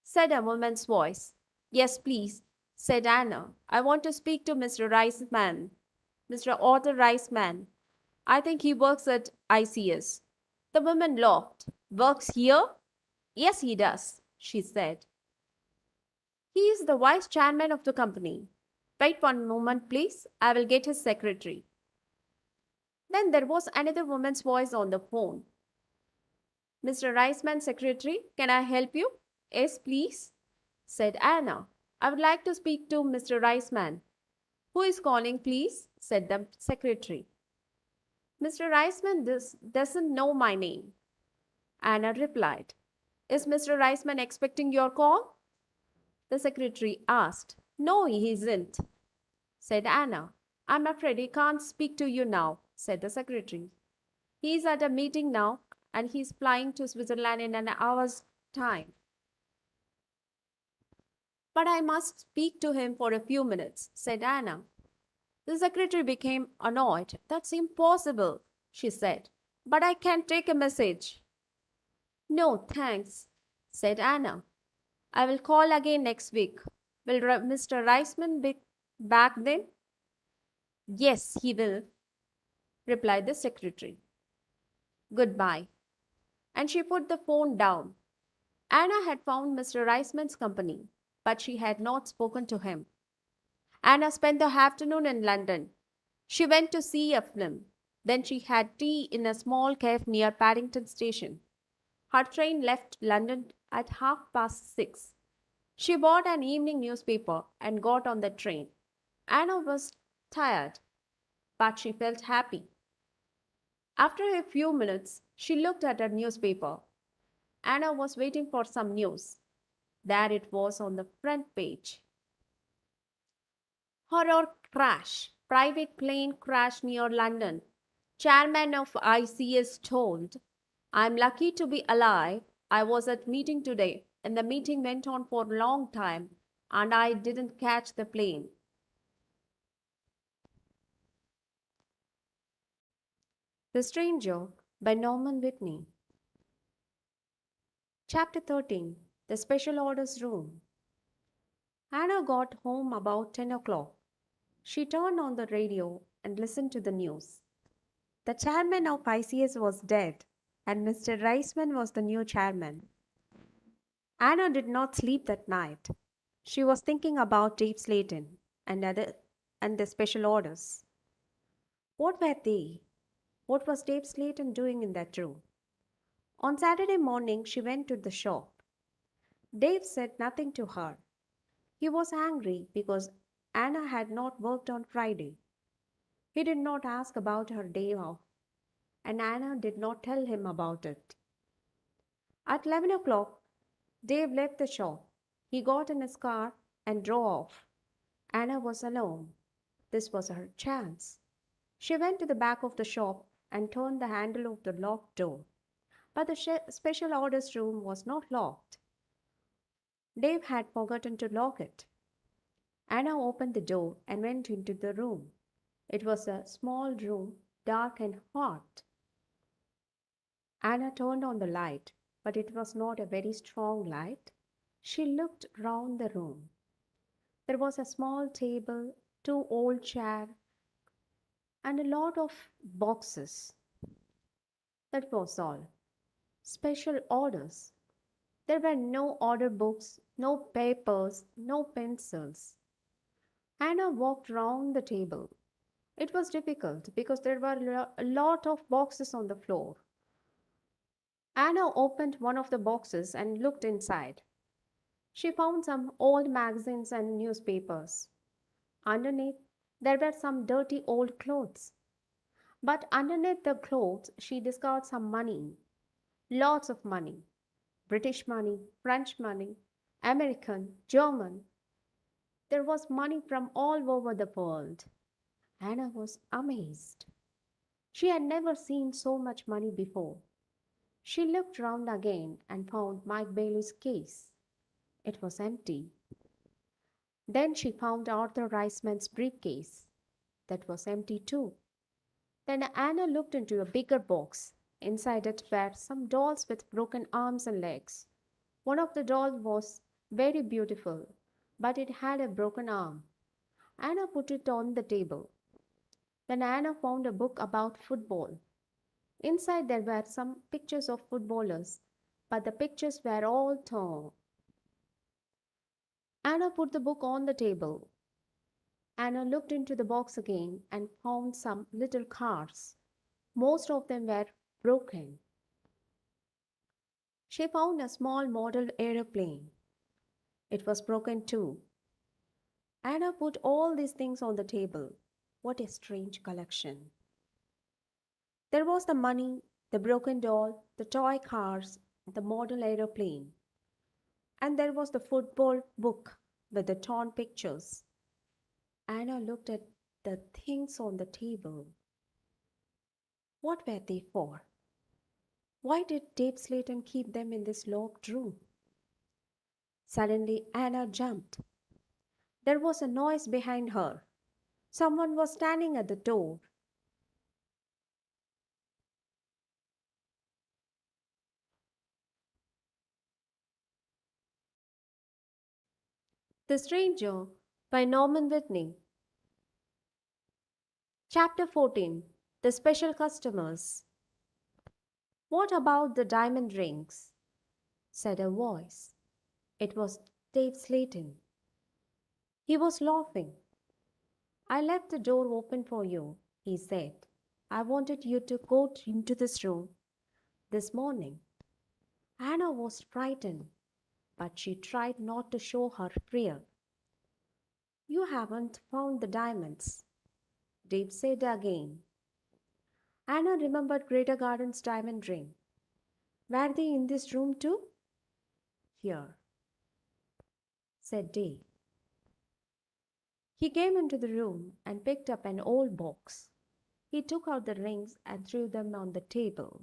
Said a woman's voice. Yes, please, said Anna. I want to speak to Mr. Riceman. Mr. Arthur Riceman. I think he works at ICS. The woman laughed. Works here? Yes, he does, she said. He is the vice chairman of the company. Wait one moment, please. I will get his secretary. Then there was another woman's voice on the phone. Mr. Riceman's secretary, can I help you? Yes, please, said Anna. I would like to speak to Mr. Riceman. Who is calling, please? Said the secretary. Mr. Riceman doesn't know my name. Anna replied. Is Mr. Riceman expecting your call? The secretary asked. No, he isn't, said Anna. I'm afraid he can't speak to you now, said the secretary. He is at a meeting now and he's flying to Switzerland in an hour's time. But I must speak to him for a few minutes, said Anna. The secretary became annoyed. That's impossible, she said. But I can take a message. No, thanks, said Anna. I will call again next week. Will Mr. Riceman be back then? Yes, he will, replied the secretary. Goodbye. And she put the phone down. Anna had found Mr. Riceman's company, but she had not spoken to him. Anna spent the afternoon in London. She went to see a film. Then she had tea in a small cafe near Paddington Station. Her train left London at 6:30. She bought an evening newspaper and got on the train. Anna was tired, but she felt happy. After a few minutes, she looked at her newspaper. Anna was waiting for some news. There it was on the front page. Horror crash. Private plane crash near London. Chairman of ICS told, I'm lucky to be alive. I was at meeting today and the meeting went on for a long time and I didn't catch the plane. The Stranger by Norman Whitney. Chapter 13. The Special Orders Room. Anna got home about 10 o'clock. She turned on the radio and listened to the news. The chairman of ICS was dead, and Mr. Riceman was the new chairman. Anna did not sleep that night. She was thinking about Dave Slayton and the special orders. What were they? What was Dave Slayton doing in that room? On Saturday morning, she went to the shop. Dave said nothing to her. He was angry because Anna had not worked on Friday. He did not ask about her day off, and Anna did not tell him about it. At 11 o'clock, Dave left the shop. He got in his car and drove off. Anna was alone. This was her chance. She went to the back of the shop and turned the handle of the locked door. But the special orders room was not locked. Dave had forgotten to lock it. Anna opened the door and went into the room. It was a small room, dark and hot. Anna turned on the light, but it was not a very strong light. She looked round the room. There was a small table, two old chairs, and a lot of boxes. That was all. Special orders. There were no order books, no papers, no pencils. Anna walked round the table. It was difficult because there were a lot of boxes on the floor. Anna opened one of the boxes and looked inside. She found some old magazines and newspapers. Underneath, there were some dirty old clothes. But underneath the clothes, she discovered some money. Lots of money. British money, French money, American, German. There was money from all over the world. Anna was amazed. She had never seen so much money before. She looked round again and found Mike Bailey's case. It was empty. Then she found Arthur Riceman's briefcase. That was empty too. Then Anna looked into a bigger box. Inside it were some dolls with broken arms and legs. One of the dolls was very beautiful, but it had a broken arm. Anna put it on the table. Then Anna found a book about football. Inside there were some pictures of footballers, but the pictures were all torn. Anna put the book on the table. Anna looked into the box again and found some little cars. Most of them were broken. She found a small model aeroplane. It was broken too. Anna put all these things on the table. What a strange collection. There was the money, the broken doll, the toy cars, the model aeroplane, and there was the football book with the torn pictures. Anna looked at the things on the table. What were they for? Why did Dave Slayton keep them in this locked room? Suddenly, Anna jumped. There was a noise behind her. Someone was standing at the door. The Stranger by Norman Whitney. Chapter 14. The Special Customers. What about the diamond rings? Said a voice. It was Dave Slayton. He was laughing. I left the door open for you, he said. I wanted you to go into this room this morning. Anna was frightened, but she tried not to show her fear. You haven't found the diamonds, Dave said again. Anna remembered Greater Garden's diamond ring. Were they in this room too? Here, said Dave. He came into the room and picked up an old box. He took out the rings and threw them on the table.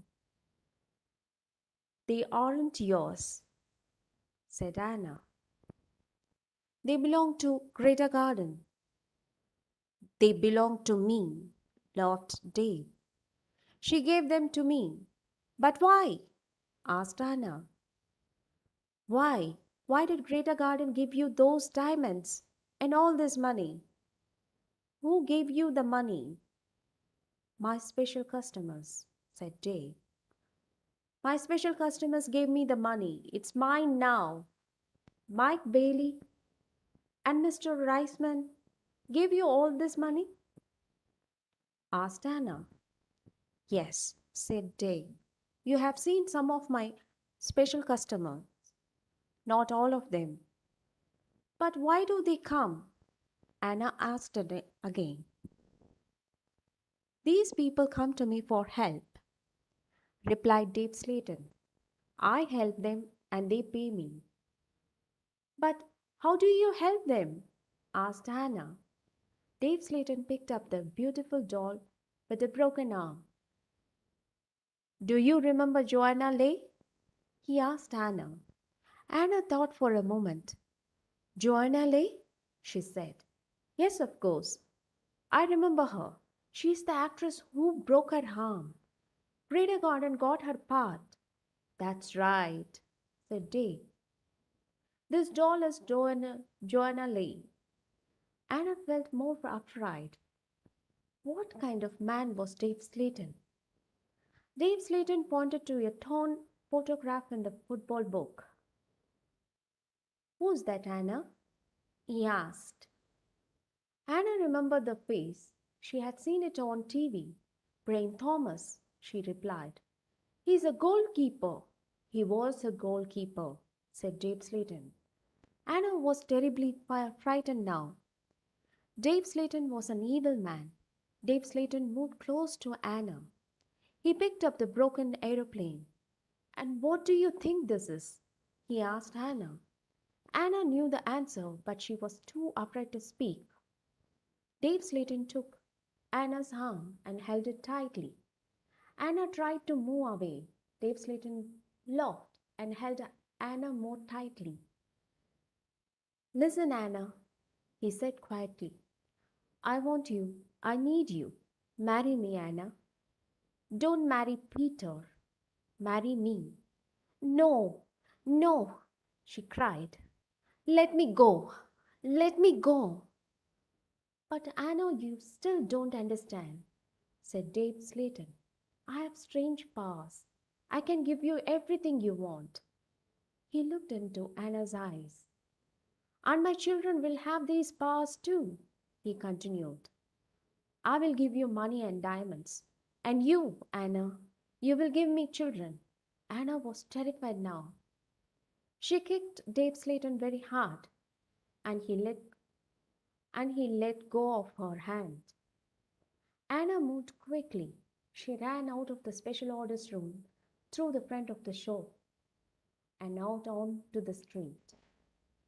They aren't yours, said Anna. They belong to Greater Garden. They belong to me, laughed Dave. She gave them to me. But why? Asked Anna. Why? Why did Greater Garden give you those diamonds and all this money? Who gave you the money? My special customers, said Dave. My special customers gave me the money. It's mine now. Mike Bailey and Mr. Riceman gave you all this money? Asked Anna. Yes, said Dave. You have seen some of my special customers. Not all of them. But why do they come? Anna asked again. These people come to me for help, replied Dave Slayton. I help them and they pay me. But how do you help them? Asked Anna. Dave Slayton picked up the beautiful doll with the broken arm. Do you remember Joanna Leigh? He asked Anna. Anna thought for a moment. Joanna Leigh? She said. Yes, of course. I remember her. She's the actress who broke her arm. Rita Gordon got her part. That's right, said Dave. This doll is Joanna Leigh. Anna felt more upright. What kind of man was Dave Slayton? Dave Slayton pointed to a torn photograph in the football book. Who's that, Anna? He asked. Anna remembered the face. She had seen it on TV. Brian Thomas, she replied. He's a goalkeeper. He was a goalkeeper, said Dave Slayton. Anna was terribly frightened now. Dave Slayton was an evil man. Dave Slayton moved close to Anna. He picked up the broken aeroplane. And what do you think this is? He asked Anna. Anna knew the answer, but she was too afraid to speak. Dave Slayton took Anna's arm and held it tightly. Anna tried to move away. Dave Slayton laughed and held Anna more tightly. Listen, Anna, he said quietly. I want you. I need you. Marry me, Anna. Don't marry Peter. Marry me. No, no, she cried. Let me go. Let me go. But Anna, you still don't understand, said Dave Slayton. I have strange powers. I can give you everything you want. He looked into Anna's eyes. And my children will have these powers too, he continued. I will give you money and diamonds. And you, Anna, you will give me children. Anna was terrified now. She kicked Dave Slayton very hard, and he let go of her hand. Anna moved quickly. She ran out of the special orders room, through the front of the shop, and out onto the street.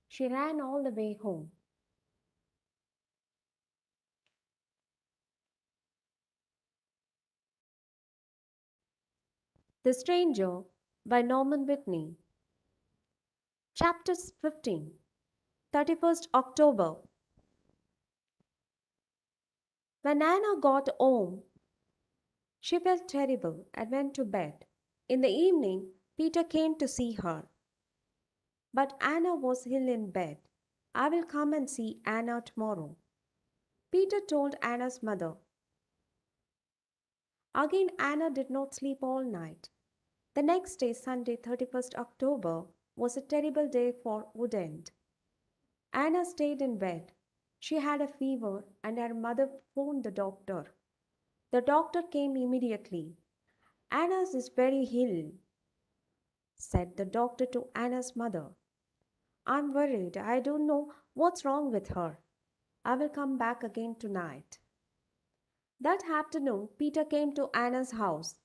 She ran all the way home. The Stranger by Norman Whitney. Chapter 15. 31st October. When Anna got home, she felt terrible and went to bed. In the evening, Peter came to see her. But Anna was ill in bed. I will come and see Anna tomorrow, Peter told Anna's mother. Again, Anna did not sleep all night. The next day, Sunday, 31st October, was a terrible day for Woodend. Anna stayed in bed. She had a fever, and her mother phoned the doctor. The doctor came immediately. Anna is very ill, said the doctor to Anna's mother. I'm worried. I don't know what's wrong with her. I will come back again tonight. That afternoon, Peter came to Anna's house.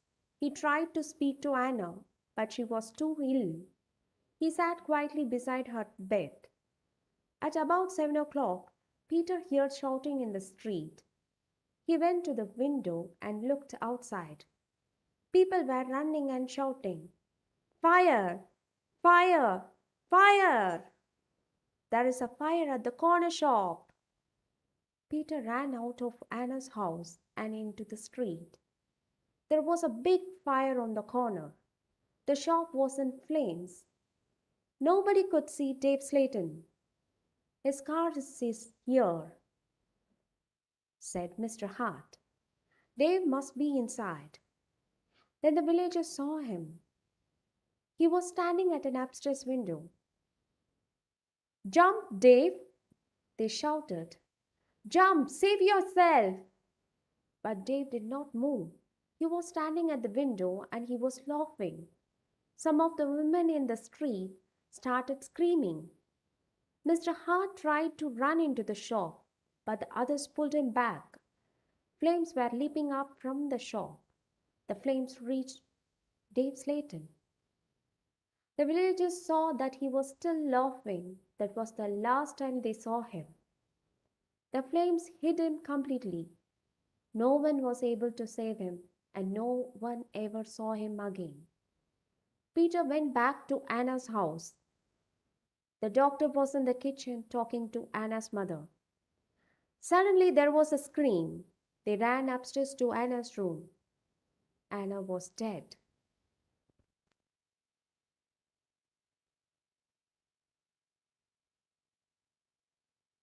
He tried to speak to Anna, but she was too ill. He sat quietly beside her bed. At about 7 o'clock, Peter heard shouting in the street. He went to the window and looked outside. People were running and shouting, Fire! Fire! Fire! There is a fire at the corner shop. Peter ran out of Anna's house and into the street. There was a big fire on the corner. The shop was in flames. Nobody could see Dave Slayton. His car is here, said Mr. Hart. Dave must be inside. Then the villagers saw him. He was standing at an upstairs window. Jump, Dave! They shouted. Jump! Save yourself! But Dave did not move. He was standing at the window and he was laughing. Some of the women in the street started screaming. Mr. Hart tried to run into the shop, but the others pulled him back. Flames were leaping up from the shop. The flames reached Dave Slayton. The villagers saw that he was still laughing. That was the last time they saw him. The flames hid him completely. No one was able to save him. and no one ever saw him again. Peter went back to Anna's house. The doctor was in the kitchen talking to Anna's mother. Suddenly there was a scream. They ran upstairs to Anna's room. Anna was dead.